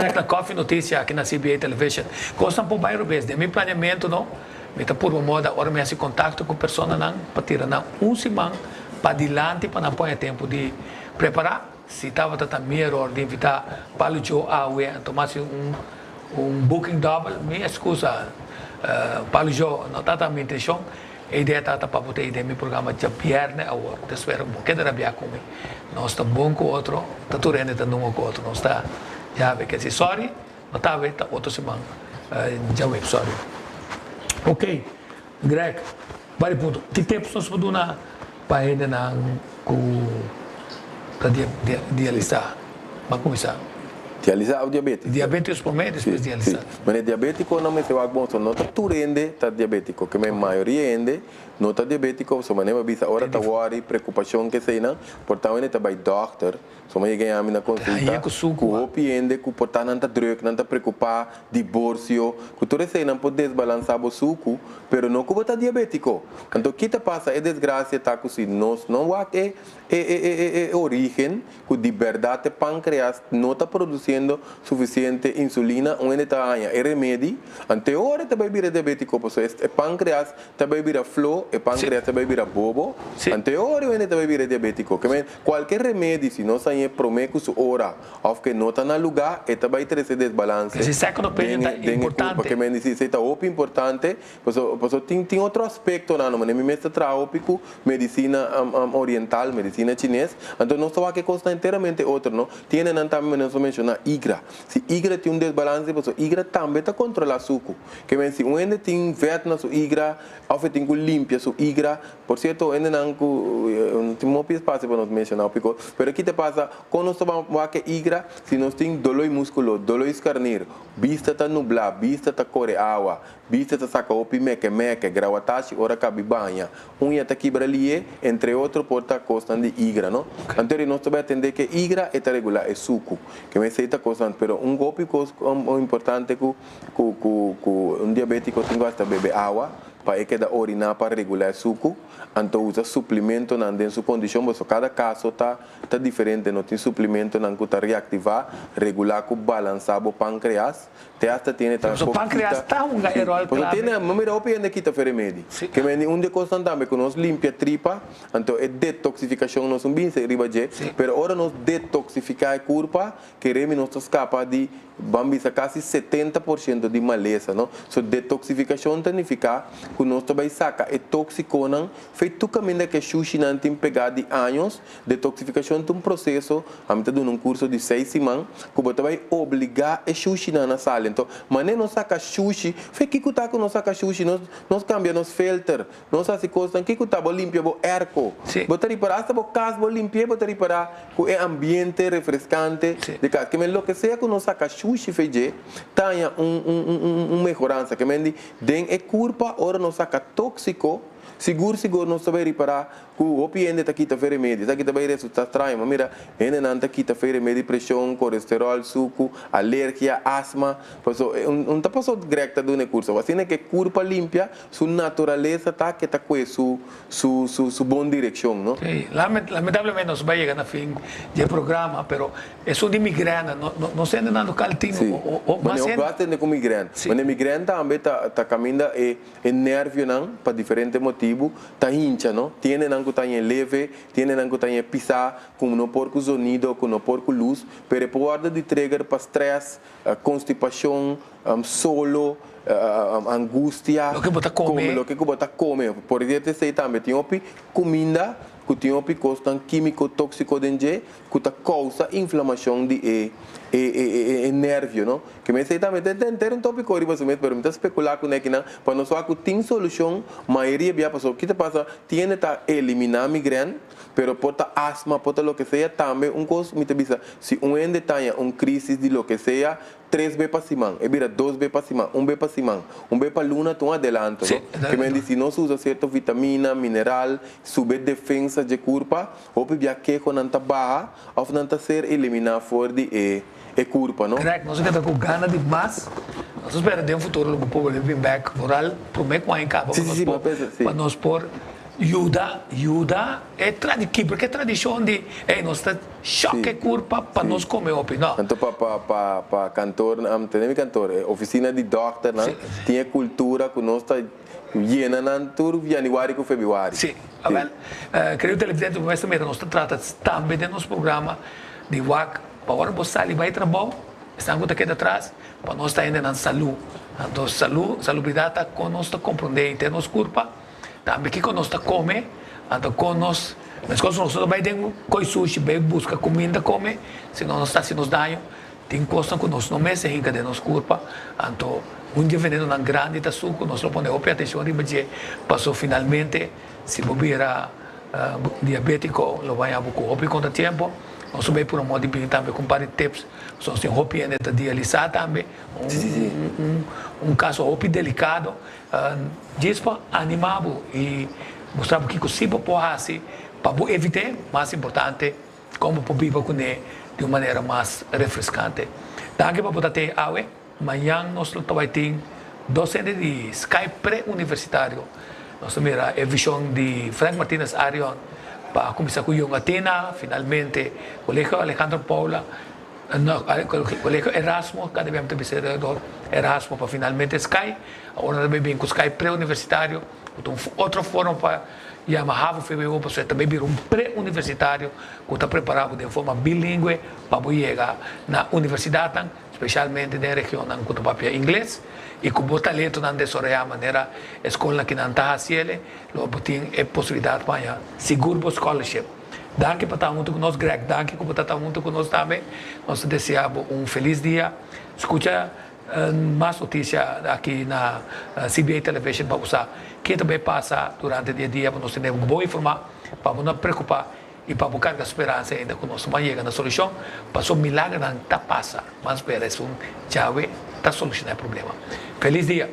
vai na Coffee Notícia aqui na CBA Television. Gostam por bairro vez. De meu planeamento, não? Me tá por uma moda, ora me hace contato com pessoa não para tirar semana para adiante para não pôr tempo de preparar. Se estava também error de invitar para o Joe Aue, tomasse booking double, me excusa. Para o Joe não está a minha intenção. A ideia está para botar ideia meu programa de Pierre agora. Espero que de rabiar comigo. Nós está bom com outro, está tudo ainda não com outro. Nós está já vê que se sorry, não está vendo outra semana. Já vê sorry. Ok, Greg, vários pontos. Que tempo nós podemos dar para ele para dialisar? Vamos começar. Dialisar o diabetes? Diabetes por meio, depois dialisar. Mas diabético não me se vai bom, não está tu rende, está diabético, que a maioria rende, não está diabético, só maneira bisa, agora está worry, preocupação que sei não, portanto ele está vai doctor, só maneira ganhar a minha consulta, com o piende, com portanto não está druk, não está preocupado, divórcio, que tu sei não pode desbalançar o suco, pero não como está diabético, então o que te passa é desgraça, está com si, nós não é origem, que de verdade o pâncreas não está produzindo suficiente insulina, onde está é remédio, ante hora também vira diabético, porque o pâncreas também vira flor, o pâncreas também vira bobo, ante hora onde também vira diabético, que qualquer remédio, se não sai promete hora, ou que não está no lugar, é também ter esse desbalance. Esse segundo período é importante. Porque me diz, se está importante, porque tem outro aspecto, não, mas me mestre trápico, medicina oriental, medicina chinesa, então não só que costa inteiramente outro, não? Tiene também não mencionar IGRA. Se IGRA tem desbalance, porque IGRA também está controlando suco. Que me diz, onde tem verde na sua IGRA, ou tem que limpar sua IGRA, por certo, ainda não tem muito espaço para nós mencionar, porque aqui te passa, quando nós vamos que IGRA, se nós tem dolor muscular, dolor escarneiro, vista está nublada, vista está corre água, vista está saca opi meque, gravatashi, ora cabe banha, unha está quebra ali, entre outros, porta costa de IGRA, não? Então, nós também atender que IGRA é regular, é suco, que me aceita constante, pero golpe importante que diabético tem que beber água, para que da orinar para regular suco, então usa suplemento na sua condição, mas cada caso tá diferente, não tem suplemento na que tá reativar, regular com balançar o pâncreas, até tem tá o pâncreas tá erro claro. Tem na maneira opinião de kita remédio. Que me de constante que nós limpa tripa, então é detoxificação nós bem se riba je, pero ora nós detoxificar a curva, que remi nós escapa de bambisa quase 70% de maleza, não? So detoxificação significa que nós também saca é tóxico não, feito caminho que sushi não tem pegado de anos, detoxificação é um processo, a mim tá dando um curso de 6 semanas, que você vai obrigar a sushi na sala, então, mas nem nós saca sushi, foi que tá com nós saca sushi, nós cambiamos filtro, nós assim coisa, que tá bom limpia bom erco, botar reparar hasta bom casa bom limpia, botar reparar que é ambiente refrescante, de casa, que me lo que seja que nós saca sushi feije, tenha melhorança, que me den é culpa ora não saca tóxico, seguro não sabe reparar que o opiente está aqui tá feira média, está aqui tá bem resultado estranho, mas mira, ainda não está aqui tá feira média, pressão, colesterol, suco, alergia, asma, não está passando direto do curso, assim é que culpa limpia, sua natureza tá que tá com su boa direção, não? Sim, lamentavelmente nós vai chegar no fim do programa, pero é um de migrana, não sei ainda no caltinho, mas eu gosto de migrana, mas migrana também tá caminhando é nervio não, para diferentes motivos, tá hincha, não? Tiene não que tá leve, tiene não que tá pisar, com não porco sonido, com não porco luz, pero pode de trigger para stress, constipação, solo, angústia, lo que bota come, por isso sei também tem comida que tem um químico tóxico dentro que causa inflamação de nervio, não? Que me sei também tem um tópico aí mas mas me especular com que não, para nós que tem solução, maioria bia passou, que te passa, tiene ta eliminar migraine, pero porta asma, porta lo que seja também coisa me te bisa, se ende tenha crise de lo que seja 3 vezes para cima, é vira 2 vezes para cima, 1 vez para cima, 1 vez para luna, tu adelanto, que me diz, se não usa certa vitamina, mineral, sube defesa de corpo, ou bia que com anta barra, ou não ser eliminar fora de curva, não? Correto, nós estamos com gana de mais, nós esperamos de futuro, o povo living back, moral, prometo que vai em cabo, para nós pôr Ajuda é porque é tradição de nós está choque culpa para nós comer opinião. Então para cantor, tem cantor, oficina de doctor, né? Tinha cultura que nós está llena na tur januário com februário. Sim, creio que o televidente vai saber nós trata também de nosso programa de WAC para hora você ali vai trabalhar, estão aqui atrás para nós estar indo na saúde. Então salubridade com nós está compreender ter nos culpa. Também que nós está come, então com nós, mas quando nós vai ter coisa sushi, vai buscar comida come, se não está se nos dá, tem coisa que nós não me se rica de nos culpa, então dia vendendo na grande da suco, nós não podemos ter atenção ali, mas passou finalmente, se bobeira diabético, lo vai a buco hopi contra tempo, nós vai por um modo de bem também compare tips, nós tem hopi ainda dialisar também, caso hopi delicado, diz para animar e mostrar que possível pode para evitar, mais importante, como para viver com ele de uma maneira mais refrescante. Daqui para botar até água, amanhã nós vamos ter docente de Skype pré-universitário. Nós vamos ver a visão de Frank Martínez Arion para começar com o Atena, finalmente, o Colégio Alejandro Paula, o Colégio Erasmo, cada vez mais Erasmo para finalmente Skype. Agora também vem com o Skype pré-universitário, outro fórum para Yamaha, para você também vir pré-universitário que está preparado de forma bilíngue para chegar na universidade, especialmente na região que está papel inglês e com o talento na desarrollar a maneira escola que não está haciendo, lo tem a possibilidade para seguro scholarship. Danke para estar junto com nós, Greg. Danke por estar junto com nós também. Nós desejamos feliz dia. Escuta mais notícias aqui na CBA Television para usar. Que também passa durante o dia para nós ter uma boa informação, para não nos preocupar e para buscar a esperança ainda que nós vamos chegar na solução. Passou milagre não está passa, mas espera, é chave para solucionar o problema. Feliz dia.